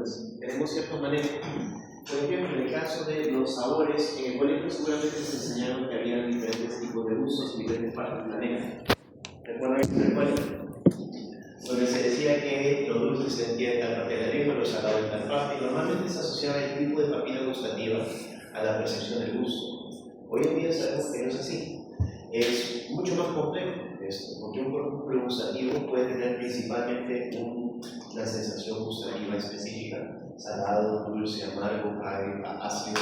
texturas. Tenemos cierto manejo. Por ejemplo, en el caso de los sabores, en el colegio seguramente se enseñaron que había diferentes tipos de usos en diferentes partes del planeta. ¿Recuerdan en el colegio? Donde se decía que lo dulce se sentía en tal parte de la lengua, lo salado en tal parte, y normalmente se asociaba el tipo de papila gustativa a la percepción del gusto. Hoy en día sabemos que no es así. Es mucho más complejo esto, porque un producto gustativo puede tener principalmente una sensación gustativa específica, salado, dulce, amargo, ácido,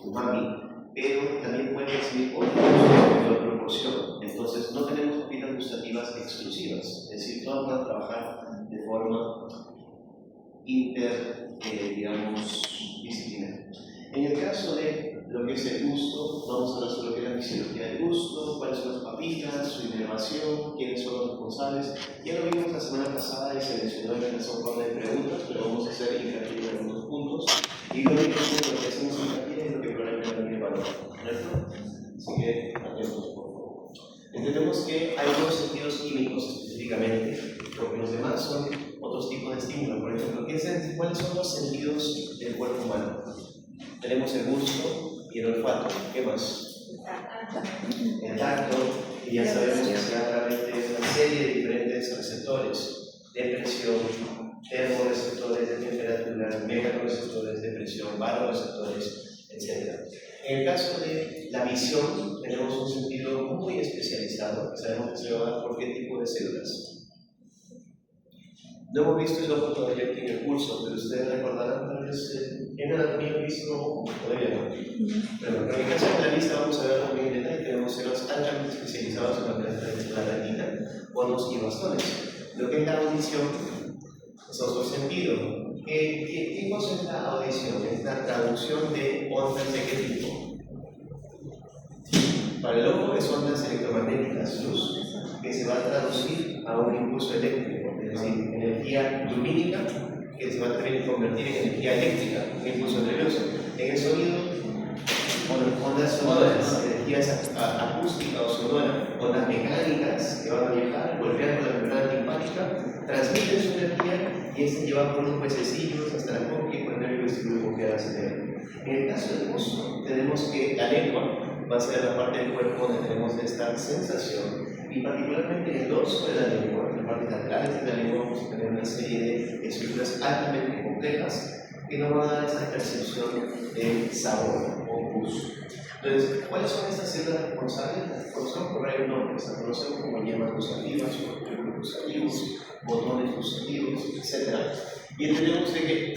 umami, pero también puede existir otros gustos de proporción. Entonces, no tenemos papilas gustativas exclusivas, es decir, todas van a trabajar de forma disciplinaria. En el caso de lo que es el gusto, vamos a hablar sobre lo que es la fisiología del gusto, cuáles son las papilas, su inervación, quiénes son los responsables. Ya lo vimos la semana pasada y se mencionó en la forma de preguntas, pero vamos a hacer hincapié en algunos puntos. Y lo único lo que hacemos hincapié es lo que probablemente también valor, ¿correcto? Así que, atentos, por favor. Entendemos que hay dos sentidos químicos específicamente, porque los demás son otros tipos de estímulos. Por ejemplo, ¿cuáles son los sentidos del cuerpo humano? Tenemos el gusto y el olfato. ¿Qué más? El tacto, y ya sabemos que se da a través de una serie de diferentes receptores de presión, termorreceptores de temperatura, megareceptores de presión, baroreceptores, etc. En el caso de la visión, tenemos un sentido muy especializado, que sabemos que se va a dar por qué tipo de células. No hemos visto el ojo todavía aquí en el curso, pero ustedes recordarán tal vez en anatomía visto todavía no. Pero en el caso de la lista vamos a ver muy en detalle. Tenemos células altamente especializadas en la retina, conos y bastones. Lo que es la audición es otro sentido. ¿Qué cosa es la audición? Es la traducción de ondas de qué tipo. Para el ojo es ondas electromagnéticas, luz, que se va a traducir a un impulso eléctrico, es decir, energía lumínica que se va a convertir en energía eléctrica, un impulso nervioso. En el sonido, ondas sonoras, energías acústica o sonora, ondas mecánicas que van a viajar, golpeando la membrana timpánica, transmiten su energía y es llevada por unos pececillos hasta la cóclea por el nervio vestibular que cerebro. En el caso del gusto, tenemos que la lengua va a ser la parte del cuerpo donde tenemos esta sensación, y particularmente en el dorso de la lengua, en las partes laterales de la lengua, vamos a tener una serie de estructuras altamente complejas que nos van a dar esta percepción de sabor o gusto. Entonces, ¿cuáles son estas células responsables? Las conocemos por varios nombres, las conocemos como yemas gustativas, folículos gustativos, botones gustativos, etc. Y entendemos de que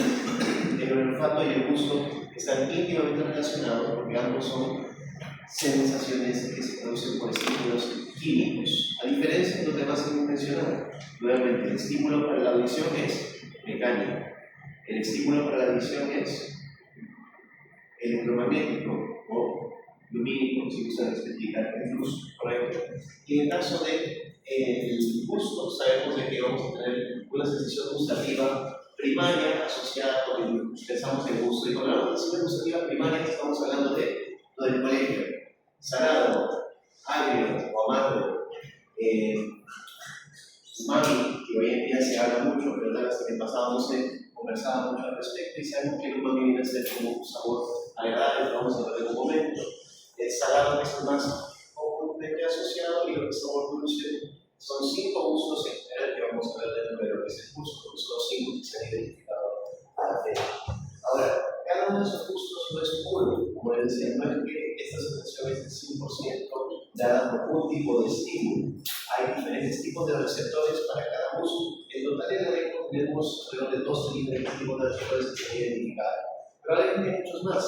el olfato y el gusto están íntimamente relacionados porque ambos son sensaciones que se producen por estímulos químicos. A diferencia de los demás que hemos mencionado, nuevamente el estímulo para la audición es mecánico, el estímulo para la visión es electromagnético o lumínico, si gustan especificar el luz, correcto. Y en el caso del gusto, sabemos de que vamos a tener una sensación gustativa primaria asociada con pensamos en gusto. Y cuando hablamos de sensación gustativa primaria, estamos hablando de lo del colegio, salado, agrio o amargo, umami, que hoy en día se habla mucho, pero la vez que pasado no se conversaba mucho al respecto, y sabemos que el umami viene a ser como un sabor agradable, lo vamos a ver en un momento. El salado es más comúnmente asociado, y lo que es sabor dulce son 5 gustos en general que vamos a ver dentro de lo que es el curso, porque son los 5 que se han identificado a la fecha. Ahora, cada uno de esos gustos no es puro, como les decía, no es que esta sensación es del 100% dada por un tipo de estímulo. Hay diferentes tipos de receptores para cada gusto. En total en la lengua tenemos alrededor de 12 diferentes tipos de receptores que se han identificado. Probablemente hay muchos más,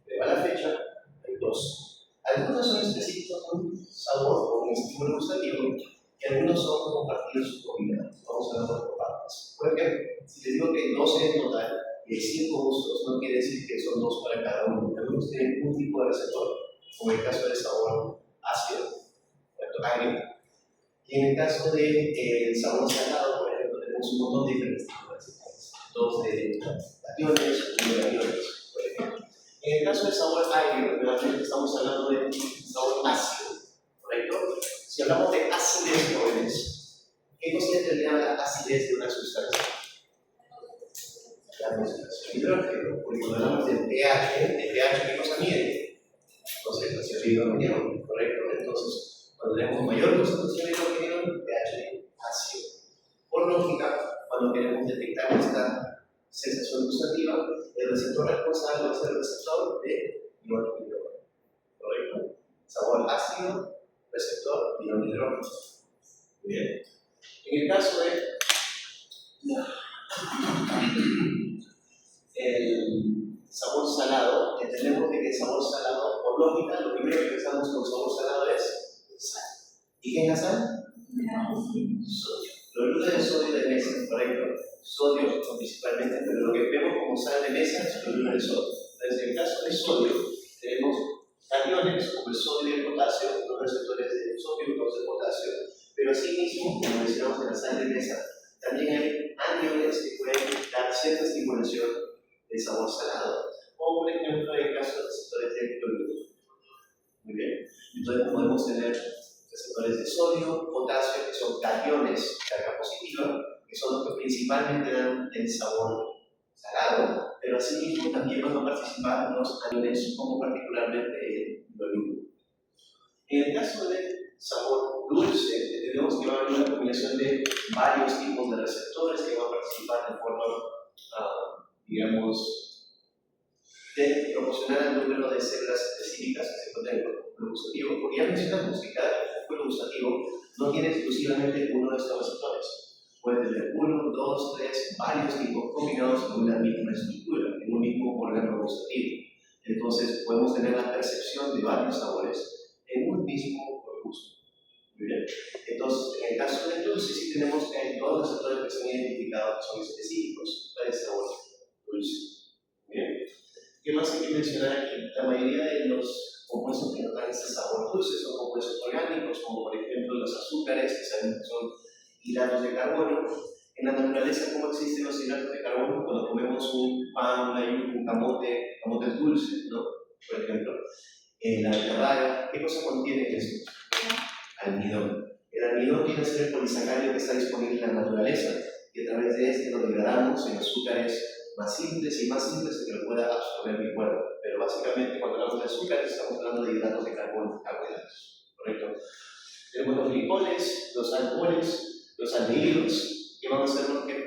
pero a la fecha hay 2. Algunos son específicos con sabor o un estímulo gustativo, y algunos son compartidos o combinados. Vamos a verlo por partes. Por ejemplo, si les digo que hay 12 en total y hay 5 gustos, no quiere decir que son 2 para cada uno. Algunos tienen un tipo de receptor, como en el caso del sabor ácido, agrio. Y en el caso del sabor salado, por ejemplo, tenemos un montón de diferentes tipos de receptores. 2 de cationes, 1 de aniones, por ejemplo. En el caso del sabor agrio, realmente estamos hablando de sabor ácido, ¿correcto? Si hablamos de acidez, jóvenes, ¿qué consideraría la acidez de una sustancia? la concentración de hidrógeno, porque cuando hablamos del pH, ¿el pH qué cosa mide? Concentración de hidrógeno, ¿correcto? Entonces, cuando tenemos mayor concentración de hidrógeno, el pH ácido. Por lógica, cuando queremos detectar esta sensación gustativa, el receptor responsable va a ser el receptor de ion hidrógeno, ¿correcto? Sabor ácido, receptor de ion hidrógeno. Muy bien. En el caso de el sabor salado, entendemos que el sabor salado, por lógica, lo primero que pensamos con sabor salado es sal. ¿Y qué es la sal? Sodio. Cloruro de sodio de mesa, correcto. Sodio principalmente, pero lo que vemos como sal de mesa es cloruro de sodio. Entonces, en el caso de sodio, tenemos cationes como el sodio y el potasio, los receptores de sodio y los de potasio, pero asimismo, como mencionamos en la sal de mesa, también hay aniones que pueden dar cierta estimulación de sabor salado, como por ejemplo en el caso de receptores de cloruro. Muy bien, entonces podemos tener receptores de sodio, potasio, que son cationes, carga positiva, que son los que principalmente dan el sabor salado, pero asimismo también van a participar los aniones, como particularmente el cloruro. En el caso del sabor dulce, entendemos que va a haber una combinación de varios tipos de receptores que van a participar de forma, digamos, de proporcionar el número de células específicas que se encuentran en el músculo gustativo, porque ya mencionamos que cada músculo gustativo no tiene exclusivamente uno de estos receptores. Puede tener uno, dos, tres, varios tipos combinados en una misma estructura, en un mismo órgano gustativo. Entonces, podemos tener la percepción de varios sabores en un mismo gusto. Muy bien. Entonces, en el caso del dulce, sí tenemos que hay dos receptores que se han identificado que son específicos para el sabor dulce. Muy bien. ¿Qué más hay que mencionar aquí? La mayoría de los compuestos que nos dan ese sabor dulce son compuestos orgánicos, como por ejemplo los azúcares, que saben que son hidratos de carbono. En la naturaleza, ¿cómo existen los hidratos de carbono? Cuando comemos un pan, un camote es dulce, ¿no? Por ejemplo. La beterraga, ¿qué cosa contiene esto? Almidón. El almidón viene a ser el polisacárido que está disponible en la naturaleza y a través de este lo degradamos en azúcares más simples y más simples que lo pueda absorber mi cuerpo. Pero básicamente cuando hablamos de azúcares estamos hablando de hidratos de carbono, carbohidratos, ¿correcto? Tenemos los glicoles, los alcoholes, los aldehídos, que van a ser los que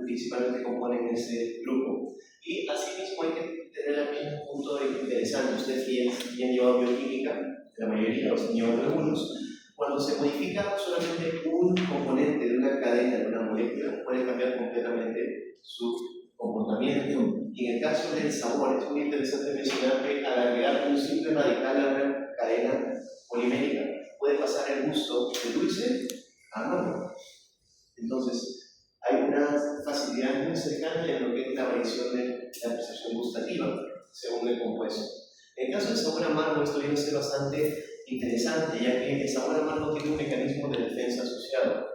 principalmente componen ese grupo. Y asimismo hay que tener aquí un punto interesante. Ustedes que han llevado bioquímica, la mayoría, los han llevado algunos, cuando se modifica solamente un componente de una cadena, de una molécula, puede cambiar completamente su comportamiento. Y en el caso del sabor, es muy interesante mencionar que al agregar un simple radical a una cadena polimérica, puede pasar el gusto de dulce a amargo. Entonces, hay una facilidad muy cercana en lo que es la variación de la percepción gustativa según el compuesto. En el caso del sabor amargo, esto viene a ser bastante interesante, ya que el sabor amargo tiene un mecanismo de defensa asociado.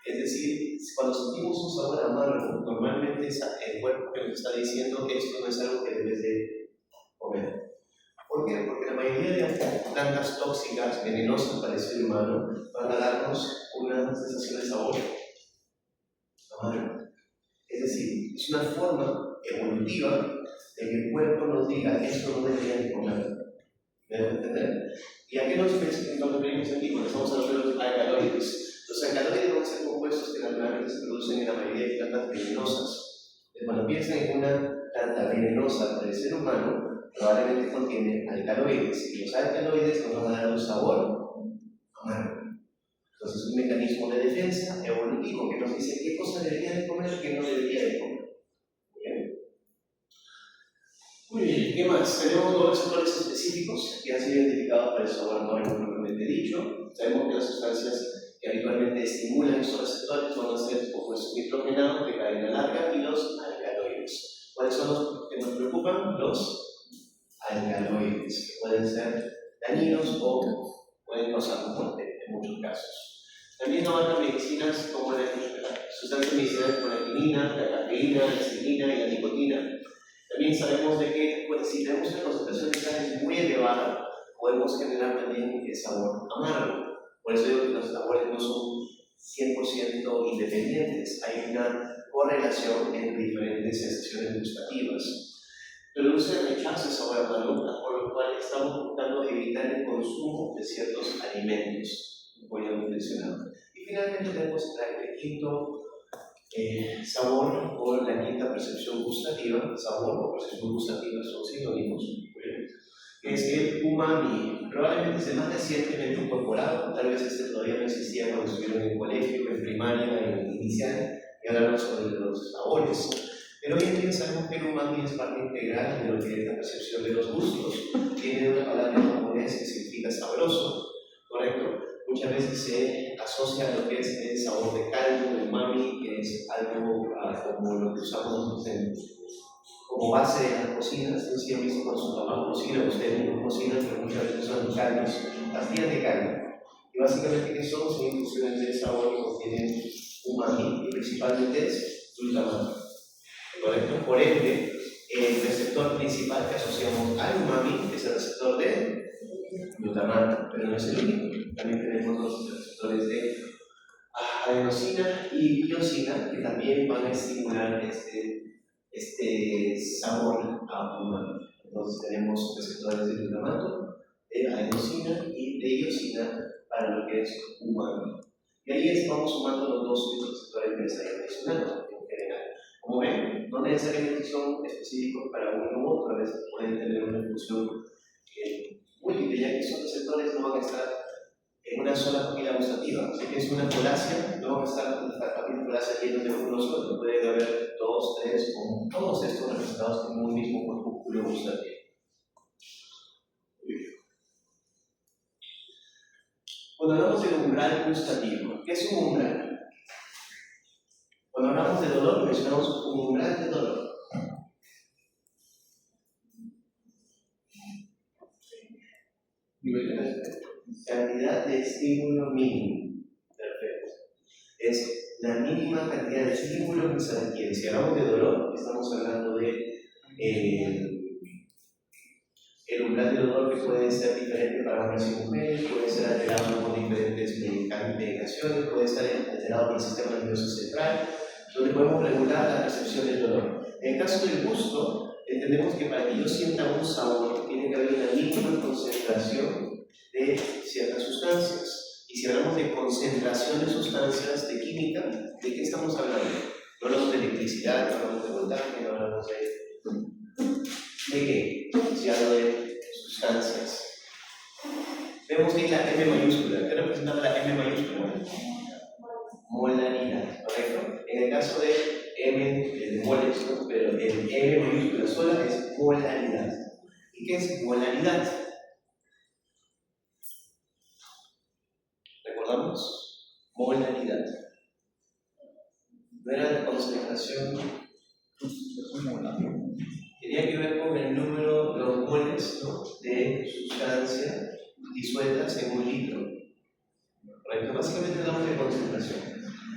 Es decir, cuando sentimos un sabor amargo, normalmente es el cuerpo que nos está diciendo que esto no es algo que debes de comer. ¿Por qué? Porque la mayoría de plantas tóxicas, venenosas para el ser humano, van a darnos una sensación de sabor amargo. Es decir, es una forma evolutiva de que el cuerpo nos diga esto no debería de comer. ¿Me debo entender? ¿Y a qué nos referimos aquí cuando estamos hablando de los alcaloides? Los alcaloides van a ser compuestos que naturalmente se producen en la mayoría de plantas venenosas. Cuando piensan en una planta venenosa para el ser humano, probablemente contiene alcaloides. Y los alcaloides nos van a dar un sabor amargo. Entonces, es un mecanismo de defensa evolutivo que nos dice qué cosa debería de comer y qué no debería de comer. Muy bien, ¿qué más? Tenemos dos receptores específicos que han sido identificados para el sabor amargo propiamente dicho. Sabemos que las sustancias que habitualmente estimulan estos receptores van a ser compuestos nitrogenados de cadena larga y los alcaloides. ¿Cuáles son los que nos preocupan? Los alcaloides, que pueden ser dañinos o pueden causar muerte en muchos casos. También abarcan medicinas como las sustancias medicinales como la quinina, la cafeína, la histamina y la nicotina. También sabemos de que si tenemos una concentración de sales muy elevada, podemos generar también el sabor amargo. Por eso digo que los sabores no son 100% independientes. Hay una correlación entre diferentes sensaciones sensaciones gustativas. Produce rechazo a sabor amargo, por lo cual estamos buscando evitar el consumo de ciertos alimentos, como ya hemos mencionado. Y finalmente tenemos el quinto sabor o la quinta percepción gustativa. Sabor o percepción gustativa son sinónimos, que es el umami. Probablemente es el más recientemente incorporado, tal vez este todavía no existía cuando estuvieron en el colegio, en primaria, en inicial, y hablamos sobre los sabores. Pero hoy en día sabemos que el umami es parte integral de lo que es la percepción de los gustos. Tiene una palabra en japonés que significa sabroso, ¿correcto? Muchas veces se asocia a lo que es el sabor de caldo, el umami, que es algo como lo que usamos nosotros como base de las cocinas. No sé si han visto cuando su mamá cocina, ustedes mismos cocinan, pero muchas veces son caldos, pastillas de caldo. Y básicamente, ¿qué son? Son infusiones de sabor que contienen umami, y principalmente es glutamato. ¿Correcto? Por ende, el receptor principal que asociamos al umami es el receptor de glutamato, pero no es el único. También tenemos los receptores de adenosina y biosina, que también van a estimular este sabor a umami. Entonces tenemos receptores de glutamato, de adenosina y de biosina para lo que es umami. Y ahí estamos sumando los dos receptores que les había mencionado en general. Como ven, no necesariamente son específicos para uno u otro, a veces pueden tener una función múltiple, ya que esos receptores no van a estar en una sola papila gustativa. Si es una falacia, no van a estar las papilas falacias llenas de uno solo, puede haber dos, tres, o todos estos representados en un mismo corpúsculo gustativo. Cuando hablamos del umbral gustativo, ¿qué es un umbral? Cuando hablamos de dolor, mencionamos un umbral de dolor. Cantidad de estímulo mínimo. Perfecto. Es la mínima cantidad de estímulo que se requiere. Si hablamos de dolor, estamos hablando de el umbral de dolor, que puede ser diferente para hombres y mujeres, puede ser alterado por diferentes medicaciones, puede estar alterado por el sistema nervioso central, donde podemos regular la percepción del dolor. En el caso del gusto, entendemos que para que yo sienta un sabor, tiene que haber una mínima concentración de ciertas sustancias. Y si hablamos de concentración de sustancias de química, ¿de qué estamos hablando? No hablamos de electricidad, no hablamos de voltaje, no hablamos ¿de qué? Si hablo de sustancias. Vemos que la M mayúscula. ¿Qué representa la M mayúscula? Molaridad, ¿correcto? En el caso de M de moles, ¿no? Pero el M mayúscula sola es molaridad. ¿Y qué es molaridad? ¿Recordamos? Molaridad. No era la concentración. Tenía que ver con el número de los moles, ¿no?, de sustancia disueltas en un litro. ¿Correcto? Básicamente hablamos de concentración.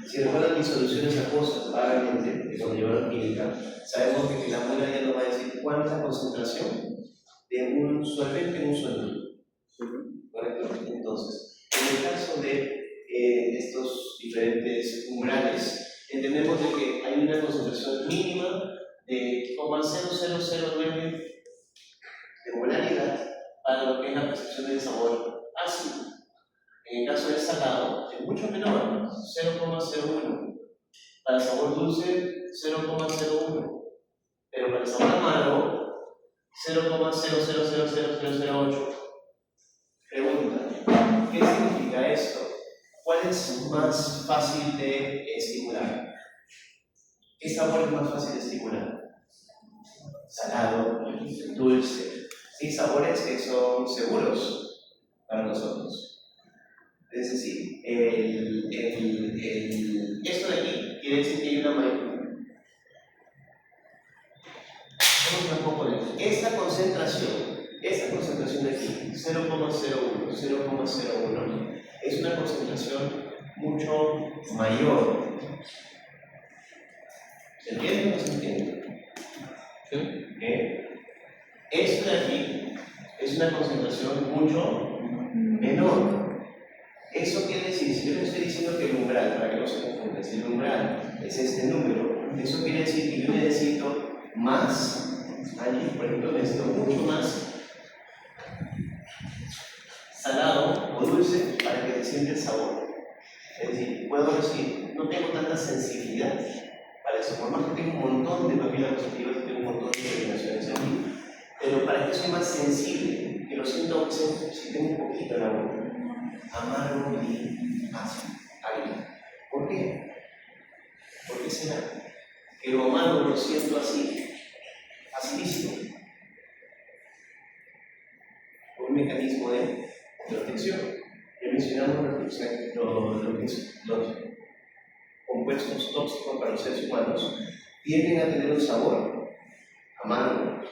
Si recuerdan mis soluciones acuosas, vagamente, de cuando llevaron química, sabemos que la mola ya nos va a decir cuál es la concentración de un solvente en un sólido. ¿Correcto? Entonces, en el caso de estos diferentes umbrales, entendemos de que hay una concentración mínima de 0,0009 de molaridad para lo que es la percepción del sabor ácido. En el caso del salado es mucho menor, 0,01. Para el sabor dulce, 0,01. Pero para el sabor amargo, 0,000008. Pregunta, ¿qué significa esto? ¿Cuál es más fácil de estimular? ¿Qué sabor es más fácil de estimular? Salado, dulce. Sí, sabores que son seguros para nosotros. Es decir, esto de aquí quiere decir que hay una mayor. Vamos un poco de esta concentración de aquí, 0,01, es una concentración mucho mayor. ¿Se entiende o no se entiende? ¿Sí? Esto de aquí es una concentración mucho menor. Eso quiere decir, si yo le estoy diciendo que el umbral, para que no se confunda, si el umbral es este número, eso quiere decir que yo necesito más, allí, por ejemplo, necesito mucho más salado o dulce para que se sienta el sabor. Es decir, puedo decir, no tengo tanta sensibilidad para eso, por más que tengo un montón de papilas gustativas, tengo un montón de terminaciones en mí, pero para que soy más sensible, que lo siento si tengo un poquito en la boca, amargo y ácido, agrio. ¿Por qué? ¿Por qué será? Que lo amargo lo siento así, acidísimo, por un mecanismo de protección. Ya mencionamos los compuestos tóxicos para los seres humanos tienden a tener un sabor amargo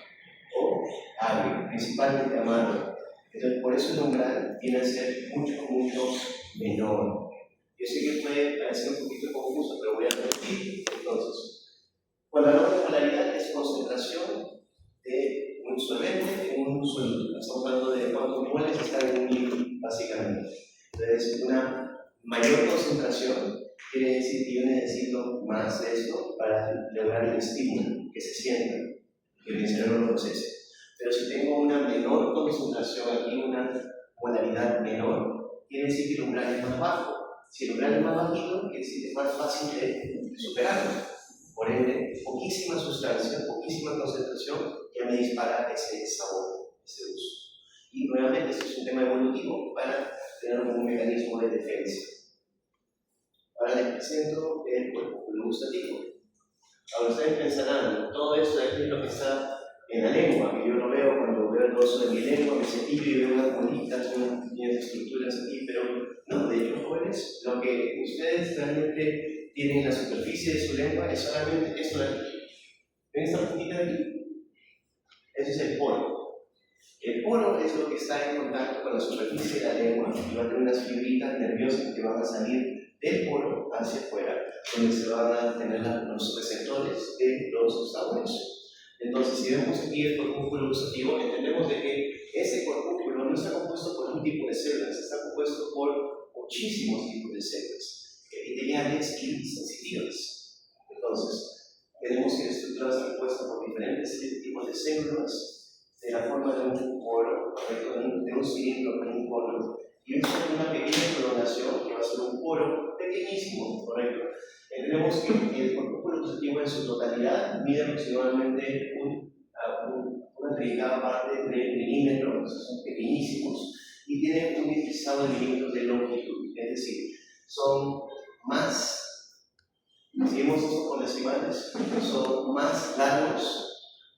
o agrio, principalmente amargo. Entonces, por eso el umbral tiene a ser mucho, mucho menor. Yo sé que puede parecer un poquito confuso, pero voy a repetir. Entonces, cuando hablamos de polaridad es concentración de un solvente en un soluto. Estamos hablando de cuántos moles están en un litro, básicamente. Entonces, una mayor concentración quiere decir que yo necesito más de esto para lograr el estímulo, que se sienta, que el cerebro lo procese. Pero si tengo una menor concentración aquí, una polaridad menor, quiere decir que el umbral es más bajo. Si el umbral es más bajito, quiere decir que es más fácil de superarlo. Por ende, poquísima sustancia, poquísima concentración ya me dispara ese sabor, ese uso. Y nuevamente, este es un tema evolutivo para tener un mecanismo de defensa. Ahora les presento el cuerpo gustativo. Ahora ustedes pensarán, todo esto de aquí es lo que está en la lengua, que yo lo veo cuando veo el dorso de mi lengua, me cepillo y veo unas bolitas, unas pequeñas estructuras aquí, pero no, de hecho, jóvenes, lo que ustedes realmente tienen en la superficie de su lengua es solamente esto de aquí. ¿Ven esta puntita de aquí? Ese es el poro. El poro es lo que está en contacto con la superficie de la lengua y va a tener unas fibritas nerviosas que van a salir del poro hacia afuera, donde se van a tener los receptores de los sabores. Entonces, si vemos aquí el corpúsculo gustativo, entendemos de que ese corpúsculo no está compuesto por un tipo de células, está compuesto por muchísimos tipos de células, epiteliales y sensitivas. Entonces, tenemos que la estructura está compuesta por diferentes tipos de células, de la forma de un poro, de un cilindro con un cono, y es una pequeña prolongación que va a ser un poro pequeñísimo, ¿correcto? Tenemos que el corpúsculo gustativo en su totalidad mide aproximadamente una delicada parte de milímetros, son pequeñísimos, y tienen un 16 milímetros de longitud, es decir, son más, si hemos visto por decimales, son más largos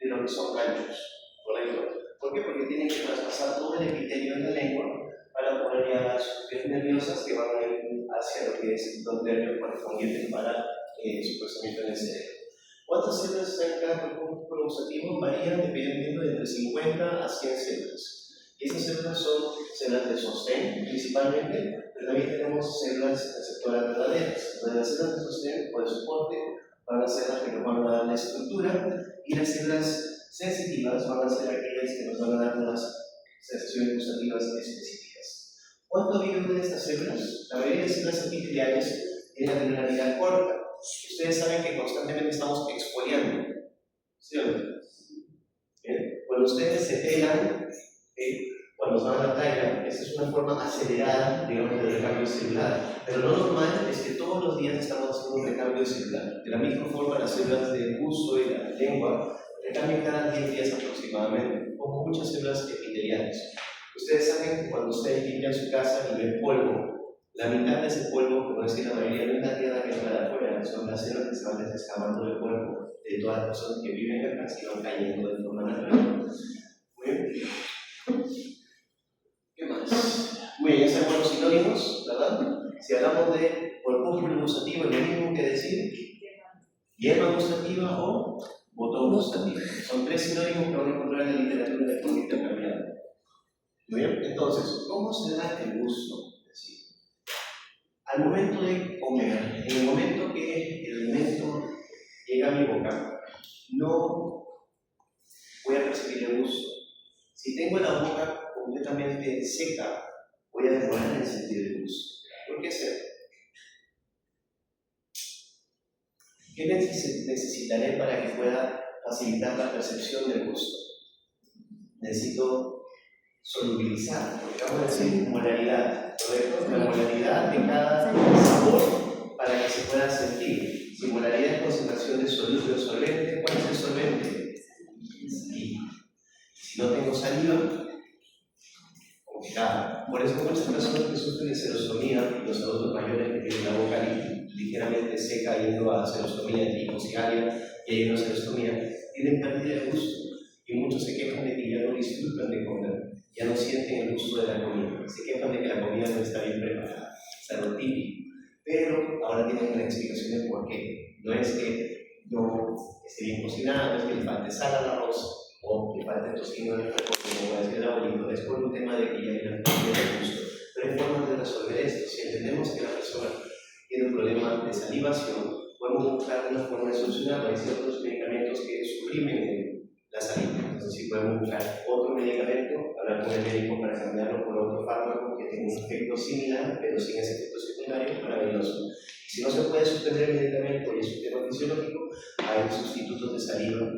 de lo que son anchos, ¿correcto? ¿Por qué? Porque tienen que traspasar todo el epitelio de la lengua para poder llegar a las fibras nerviosas que van a ir hacia lo que es los nervios correspondientes para su procesamiento en el cerebro. ¿Cuántas células están en cada corpúsculo gustativo? Varían dependiendo de entre 50 a 100 células. Y esas células son células de sostén principalmente, pero también tenemos células receptoras verdaderas. Entonces, las células de sostén o de soporte van a ser las que nos van a dar la estructura, y las células sensitivas van a ser aquellas que nos van a dar las sensaciones gustativas específicas. ¿Cuánto viven de estas células? La mayoría de células epiteliales tienen una vida corta. Ustedes saben que constantemente estamos exfoliando, ¿sí o no? ¿Bien? Cuando ustedes se pelan, cuando van a la playa, esta es una forma acelerada, digamos, de recambio celular. Pero lo normal es que todos los días estamos haciendo un recambio celular. De la misma forma, las células del gusto y la lengua recambian cada 10 días aproximadamente, como muchas células epiteliales. Ustedes saben que cuando ustedes limpian su casa y ven polvo, la mitad de ese polvo, por decir la mayoría, no es la tierra que está de afuera, son las células que se van desescamando del cuerpo de todas las personas que viven acá, y van cayendo de forma natural. Muy bien. ¿Qué más? Muy bien, ya sabemos los sinónimos, ¿verdad? Si hablamos de corpúsculo gustativo, es lo mismo que decir yema gustativa o botón gustativo. Son tres sinónimos que van a encontrar en la literatura de forma intercambiada. Muy bien, entonces, ¿cómo se da el gusto? Al momento de comer, en el momento que el alimento llega a mi boca, no voy a percibir el gusto. Si tengo la boca completamente seca, voy a demorar en sentir el gusto. ¿Por qué será? ¿Qué necesitaré para que pueda facilitar la percepción del gusto. Necesito solubilizar, porque acabo de decir molaridad, ¿correcto? La molaridad de cada sabor para que se pueda sentir. Si molaridad es concentración de soluble o solvente, ¿cuál es el solvente? Saliva. Si no tengo saliva, complicado. Por eso muchas personas que sufren de serostomía, los adultos mayores que tienen la boca ligeramente seca yendo a serostomía de tipo cigaria y hay una serostomía, tienen pérdida de gusto. Y muchos se quejan de que ya no disfrutan de comer, ya no sienten el gusto de la comida, se quejan de que la comida no está bien preparada, es algo típico. Pero ahora tienen una explicación de por qué. No es que no esté bien cocinado, no es que le falte sal al arroz o le falte tocino en el reposo, como va a decir el abuelito, es por un tema de que ya hay una pérdida de gusto. Pero hay formas de resolver esto. Si entendemos que la persona tiene un problema de salivación, podemos buscar una forma de solucionarlo. Hay ciertos medicamentos que suprimen la saliva. Entonces, si podemos buscar otro medicamento, hablar con el médico para cambiarlo por otro fármaco que tenga un efecto similar, pero sin ese efecto secundario, maravilloso. Si no se puede suspender el medicamento y es un tema fisiológico, hay sustitutos de saliva,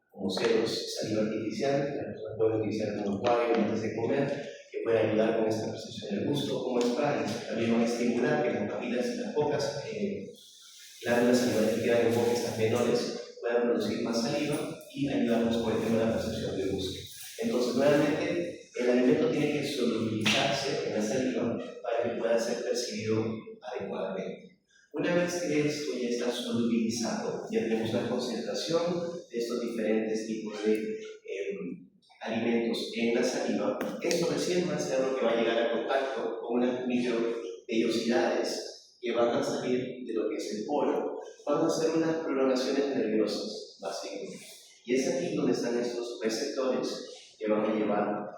como ceros, saliva artificial, que las personas pueden utilizar como enjuague antes de comer, que puede ayudar con esta percepción del gusto, como sprays. También van a estimular que las papilas y las pocas glándulas salivales que quedan en bocas menores puedan producir más saliva y ayudarnos con el tema de la percepción del gusto. Entonces, nuevamente, el alimento tiene que solubilizarse en la saliva para que pueda ser percibido adecuadamente. Una vez que esto ya está solubilizado, ya tenemos la concentración de estos diferentes tipos de alimentos en la saliva, esto recién va a ser lo que va a llegar a contacto con unas microvellosidades que van a salir de lo que es el polo, van a ser unas prolongaciones nerviosas, básicamente. Y es aquí donde están estos receptores que van a llevar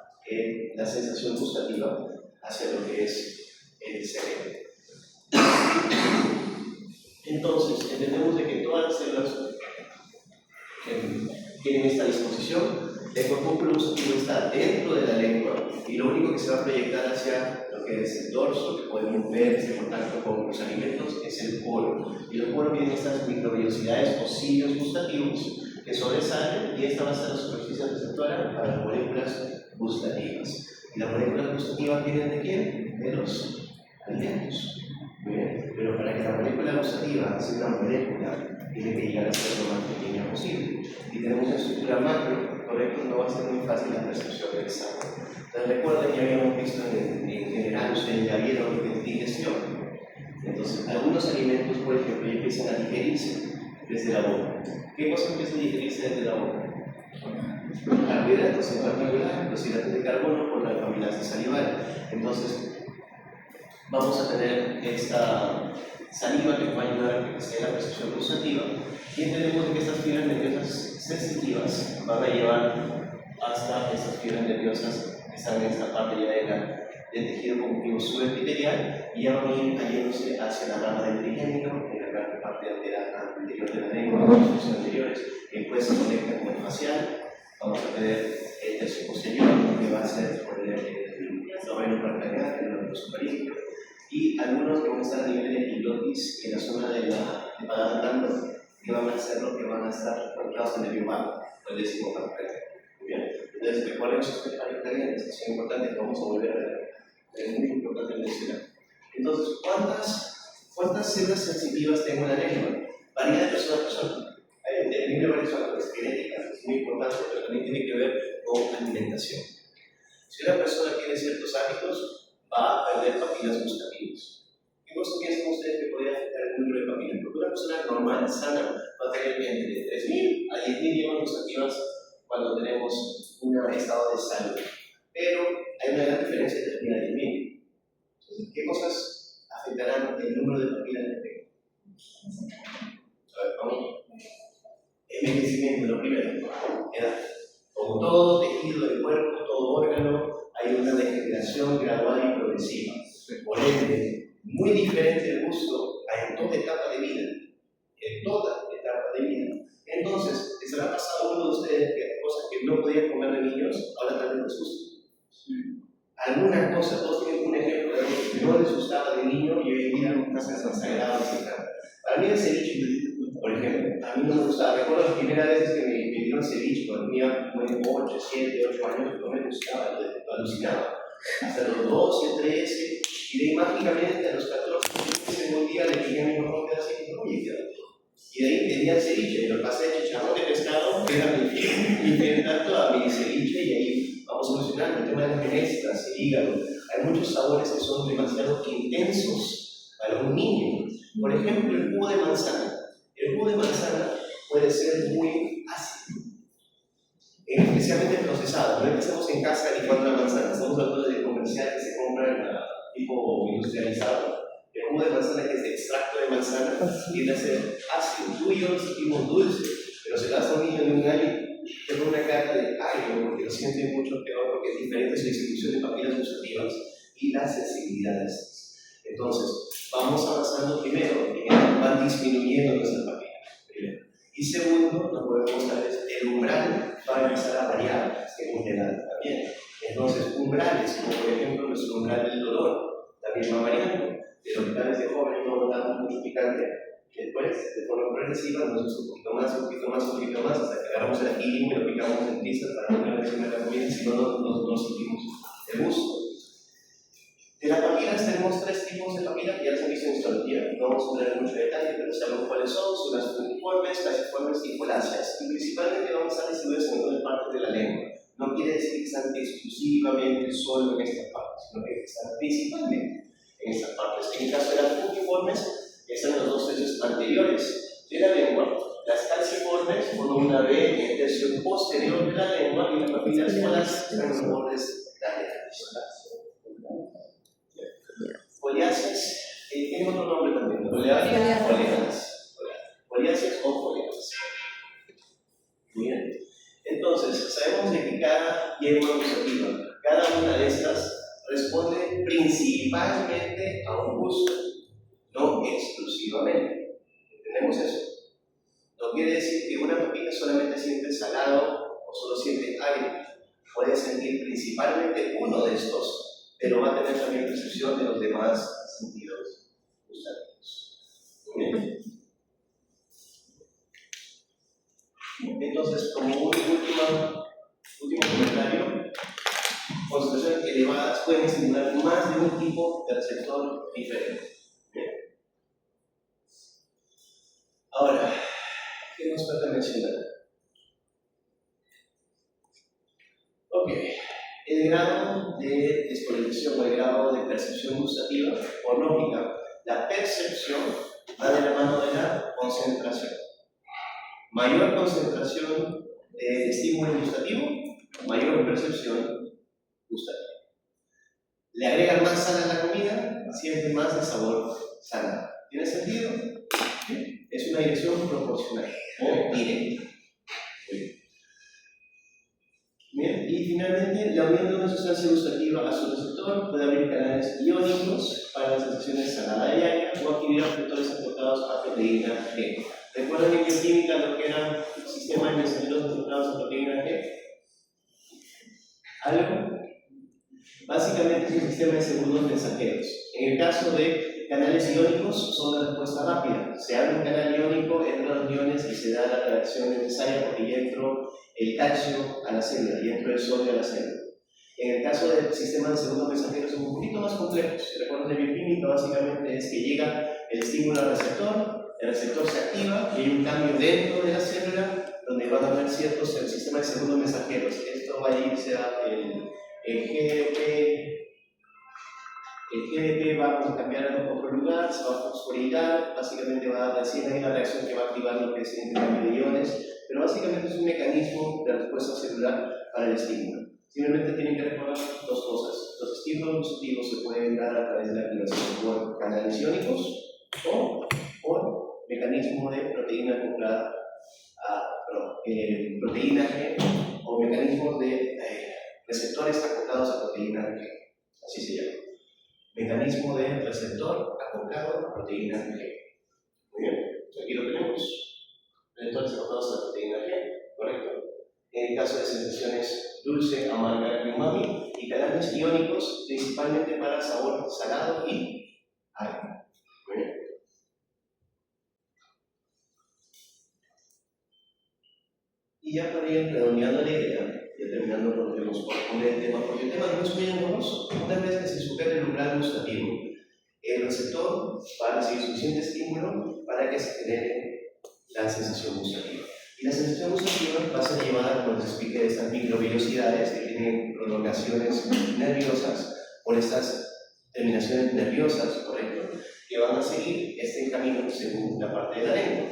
la sensación gustativa hacia lo que es el cerebro. Entonces, entendemos de que todas las células tienen esta disposición. El corpúsculo gustativo está dentro de la lengua y lo único que se va a proyectar hacia lo que es el dorso, que podemos ver ese contacto con los alimentos, es el polo. Y el polo tiene estas microvellosidades o cilios gustativos que sobresalen y esta va a ser la superficie receptora para las moléculas gustativas. ¿Y las moléculas gustativas vienen de quién? De los alimentos. Bien, pero para que la molécula gustativa sea una molécula, tiene que llegar a ser lo más pequeña posible. Si tenemos una estructura macro, correcto, no va a ser muy fácil la percepción del sabor. Entonces recuerden que habíamos visto en general, ustedes ya vieron lo que es digestión. Entonces, algunos alimentos, por ejemplo, ya empiezan a digerirse desde la boca. ¿Qué cosa empieza a digerirse desde la boca? Carbohidratos, en particular, los hidratos de carbono por la amilasa salival. Entonces, vamos a tener esta saliva que nos va a ayudar a que sea la percepción gustativa y entendemos que estas fibras nerviosas sensitivas van a llevar hasta estas fibras nerviosas que están en esta parte ya del tejido conjuntivo subepitelial y ya van a ir yéndose hacia la rama del trigémino, en la parte anterior de la lengua, los anteriores, que después se conecta con el facial. Vamos a tener el tercio posterior, que va a ser por el noveno parclaneal, el noveno superior. Y algunos que van a estar a nivel de epiglotis en la zona de la paladar blando, que van a ser los que van a estar conectados en el biomar, o el décimo parclaneal. Muy bien. Entonces, recuerden esos parclaneales que son importantes, que vamos a volver a ver. Es muy importante mencionar. Entonces, ¿cuántas células sensitivas tengo en la lengua? Varía de persona a persona. Dependiendo de varios factores genéticas, es muy importante, pero también tiene que ver con alimentación. Si una persona tiene ciertos hábitos, va a perder papilas gustativas. ¿Qué cosa piensan ustedes que podría afectar el número de papilas? Porque una persona normal, sana, va a tener entre 3.000 a 10.000 yemas gustativas cuando tenemos un estado de salud. Pero hay una gran diferencia entre 3.000 a 10.000. Entonces, ¿qué cosas afectarán el número de papilas que tengo? A ver, vamos. Envejecimiento, lo primero. Edad. Como todo tejido del cuerpo, todo órgano, hay una degeneración gradual y progresiva. Por ende, muy diferente el gusto en toda etapa de vida. En toda etapa de vida. Entonces, ¿les habrá pasado a uno de ustedes que cosas que no podían comer de niños, ahora también les gusta? Algunas cosas, todos tienen un ejemplo de algo que no les gustaba de niño y hoy en día no están sagradas y tal. Para mí el ceviche, por ejemplo, a mí no me gustaba. Recuerdo las primeras veces que mi iba a ceviche cuando tenía 8, 7, 8 años, no me gustaba, lo alucinaba. Hasta los 12, 13, y de ahí mágicamente a los 14, 15, un día le dije a mi mamá que así, oye, ¿qué era? Y de ahí tenía el ceviche, pero pasé de chicharrón de pescado, que era mi tanto a mi ceviche, y ahí vamos solucionando el tema de las menestras, el hígado. Hay muchos sabores que son demasiado intensos para un niño. Por ejemplo, el jugo de manzana. El jugo de manzana puede ser muy ácido, especialmente procesado. No empezamos en casa licuando la manzana, estamos hablando de comercial que se compran tipo industrializado. El jugo de manzana, que es de extracto de manzana, tiende a ser ácido. Tú y yo lo sentimos dulce, pero si das a un niño de 1 año, tiene una cara de agrio, porque lo siente mucho peor, porque es diferente su distribución de papilas gustativas y las sensibilidades. Entonces, vamos avanzando primero, y van disminuyendo nuestras papilas. Primero. Y segundo, lo que podemos ver es el umbral va a empezar a variar según la edad también. Entonces, umbrales, como por ejemplo nuestro umbral del dolor, también va variando. De los picantes de joven no notamos mucho picante, después, de forma progresiva, nos gusta un poquito más, un poquito más, un poquito más, hasta que agarramos el ají y lo picamos en pizzas para no tener la comida, si no, no sentimos el gusto. De las papilas tenemos 3 tipos de papilas que ya las han visto en histología, no vamos a entrar en mucho detalle, pero sabemos cuáles son las fungiformes, clasiformes y folaceas, y principalmente vamos a estar distribuidas en todas partes de la lengua. No quiere decir que están exclusivamente solo en estas partes, sino que están principalmente en estas partes. En el caso de las fungiformes, están en los 2 tercios anteriores de la lengua. Las calciformes forman una B en el tercio posterior de la lengua y las papilas folaceas están en los bordes laterales. Foliáceas, tiene otro nombre también, foliáceas o foliáceas. Bien. Entonces, sabemos de que cada yema gustativa, cada una de estas responde principalmente a un gusto, no exclusivamente. ¿Entendemos eso? No quiere decir que una papila solamente siente salado o solo siente agrio. Puede sentir principalmente uno de estos, pero va a tener también percepción de los demás sentidos gustativos. ¿Bien? Entonces, como un último comentario, concentraciones elevadas pueden estimular más de un tipo de receptor diferente. Bien. Ahora, ¿qué nos falta mencionar? Ok, el grado de despolarización o el grado de percepción gustativa, por lógica, la percepción va de la mano de la concentración. Mayor concentración de estímulo gustativo, mayor percepción gustativa. Le agregan más sal a la comida, siente más el sabor salado. ¿Tiene sentido? ¿Sí? Es una dirección proporcional o directa. Bien. Y finalmente, la unión de una sustancia gustativa a su receptor puede abrir canales iónicos para las sensaciones salada y agria o activar receptores aportados a proteína G. ¿Recuerdan en bioquímica lo que era el sistema de mensajeros aportados a proteína G? ¿Algo? Básicamente es un sistema de segundos mensajeros. En el caso de canales iónicos, son la respuesta rápida. Se abre un canal iónico, entran los iones y se da la reacción necesaria porque ya entró el calcio a la célula y entró el sodio a la célula. En el caso del sistema de segundos mensajeros son un poquito más complejos. Si recuerdan de bioquímica, básicamente es que llega el estímulo al receptor, el receptor se activa y hay un cambio dentro de la célula donde van a haber ciertos el sistema de segundos mensajeros. Esto va a irse a el GDP va a cambiar a otro lugar, se va a fosforilar, básicamente va a decir ahí la reacción que va a activar lo que es el intercambio de iones, pero básicamente es un mecanismo de respuesta celular para el estímulo. Simplemente tienen que recordar 2 cosas. Los estímulos gustativos se pueden dar a través de la activación por canales iónicos o por mecanismo de proteína acoplada a proteína G o mecanismos de receptores acoplados a proteína G. Así se llama. Mecanismo de receptor acoplado a proteína G. Muy bien, aquí lo tenemos. Receptores acoplados a proteína G, correcto. En el caso de sensaciones dulce, amarga y umami, y canales iónicos principalmente para sabor salado y agrio. Muy bien. Y ya para ir redondeando la idea, ya terminando con el tema, porque el tema no es muy engorroso. Una vez que se supere el umbral gustativo, el receptor va a recibir suficiente estímulo para que se genere la sensación gustativa. Y la sensación gustativa va a ser llevada, como les expliqué, de estas microvellosidades que tienen prolongaciones nerviosas por estas terminaciones nerviosas, ¿correcto? Que van a seguir este camino según la parte de la lengua.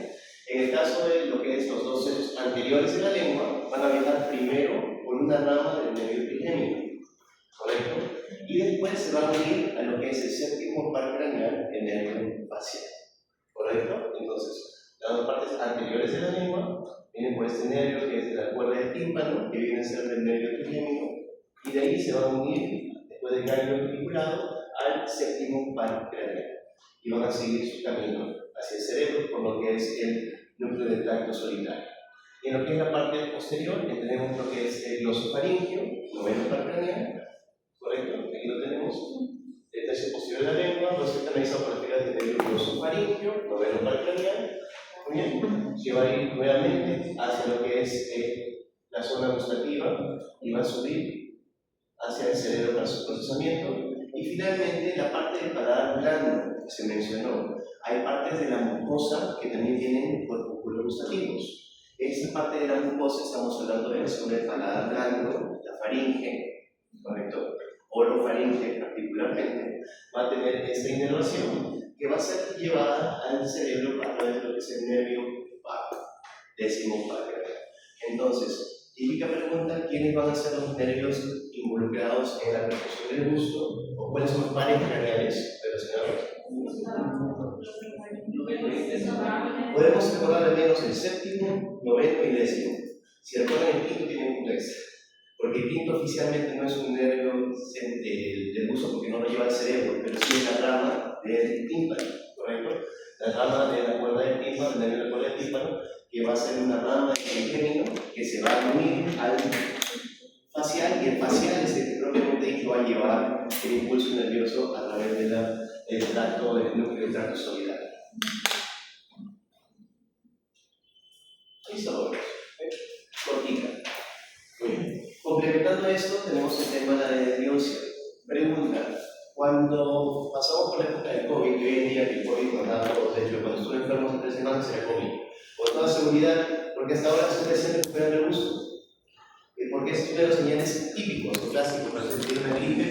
En el caso de lo que es los dos sesos anteriores de la lengua, van a viajar primero por una rama del nervio trigémino, ¿correcto? Y después se va a unir a lo que es el séptimo par craneal, el nervio facial, ¿correcto? Entonces, las dos partes anteriores de la lengua vienen por este nervio que es de la cuerda del tímpano, que viene a ser del nervio trigémino, y de ahí se va a unir, después del ganglio articulado, al séptimo par craneal. Y van a seguir su camino hacia el cerebro por lo que es el núcleo del tracto solitario. Y en lo que es la parte posterior, tenemos lo que es el glosofaringio, noveno par craneal, ¿correcto? Aquí lo tenemos. El tercio posterior de la lengua, va a ser canalizado por las fibras del nervio glosofaringio, noveno par craneal, muy bien, que va a ir nuevamente hacia lo que es la zona gustativa y va a subir hacia el cerebro para su procesamiento. Y finalmente, la parte del paladar blando que se mencionó, hay partes de la mucosa que también tienen corpúsculos gustativos. Esta parte de la mucosa, estamos hablando de la zona del paladar blando, la faringe, ¿correcto? Orofaringe particularmente, va a tener esta inervación que va a ser llevada al cerebro a través de lo que es el nervio vago, décimo par craneal. Entonces, típica pregunta: ¿quiénes van a ser los nervios involucrados en la percepción del gusto? ¿O cuáles son los pares craneales relacionados? Podemos recordar al menos el séptimo, noveno y décimo. Si recuerdan, el quinto tiene un extra, porque el quinto oficialmente no es un nervio del gusto porque no lo lleva al cerebro, pero sí es la rama del tímpano, ¿correcto? La rama de la cuerda del tímpano, el nervio de la cuerda del tímpano, que va a ser una rama del trigémino que se va a unir al facial, y el facial es el que propiamente dicho va a llevar el impulso nervioso a través del tracto, del núcleo del tracto solidario. Listo, cortica. Muy bien. Complementando esto, tenemos el tema de la adherencia. Pregunta: cuando pasamos por la época del COVID, y hoy en día que el COVID nos da todos, de hecho, cuando estuve enfermo hace 3 semanas era COVID, con toda seguridad, porque hasta ahora se recién recuperar el gusto. Porque estos son los señales típicos o clásicos para sentir una gripe.